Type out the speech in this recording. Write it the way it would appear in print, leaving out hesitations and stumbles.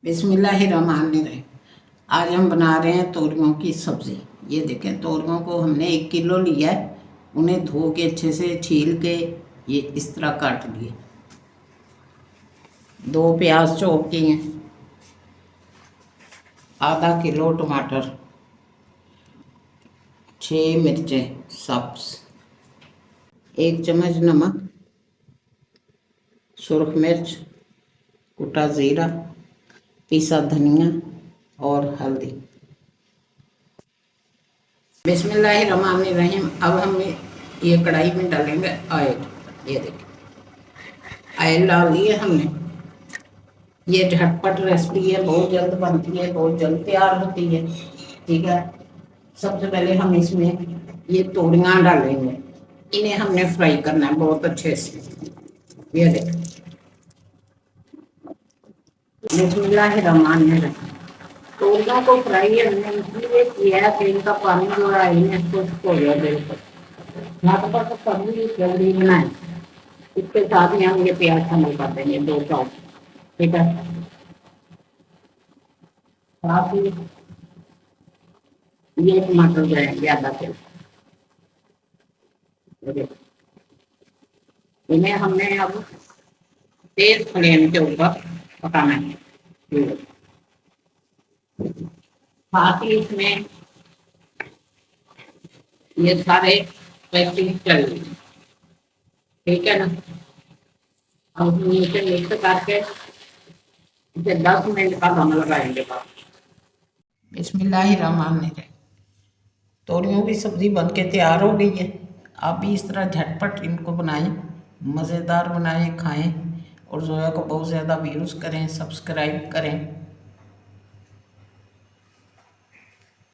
बिस्मिल्लाहिर्रहमानिर्रहीम। आज हम बना रहे हैं तोरियों की सब्ज़ी। ये देखें, तोरियों को हमने 1 किलो लिया है। उन्हें धो के अच्छे से छील के ये इस तरह काट लिए। 2 प्याज चॉप किए हैं, आधा किलो टमाटर, 6 मिर्चें सब्ज, 1 चम्मच नमक, सुरख मिर्च, कुटा ज़ीरा, पीसा धनिया और हल्दी। बिस्मिल्लाहिर्रहमानिर्रहीम। अब हम ये कढ़ाई में डालेंगे ऑयल। ये देखिए, ऑयल डाल दिए हमने। ये झटपट रेसिपी है, बहुत जल्द बनती है, बहुत जल्द तैयार होती है। ठीक है, सबसे पहले हम इसमें ये तोरियां डालेंगे। इन्हें हमने फ्राई करना है बहुत अच्छे से। ये देखिए, बिस्मिल्लाहिर्रहमानिर्रहीम। तोरियों को फ्राई हमने इसलिए किया है कि इनका पानी जो है इन्हें खुश्क हो गया बिल्कुल। झटपट सब्जी जल्दी बनाए। इसके साथ ही हम ये प्याज शामिल कर देंगे, 2 चॉप। ठीक है, साथ ही ये टमाटर जाएंगे आधा किलो। इन्हें हमने अब तेज फ्लेम के ऊपर पकाना है। साथ ही इसमें ये सारे पैकेट चल रही। ठीक है ना, अब नीचे मिक्स करके इसे 10 मिनट का दम लगाएंगे। बिस्मिल्लाहिर्रहमानिर्रहीम। तोरियों की सब्ज़ी बन के तैयार हो गई है। आप भी इस तरह झटपट इनको बनाएं, मज़ेदार बनाएं, खाएं और जोया को बहुत ज़्यादा व्यूज़ करें, सब्सक्राइब करें।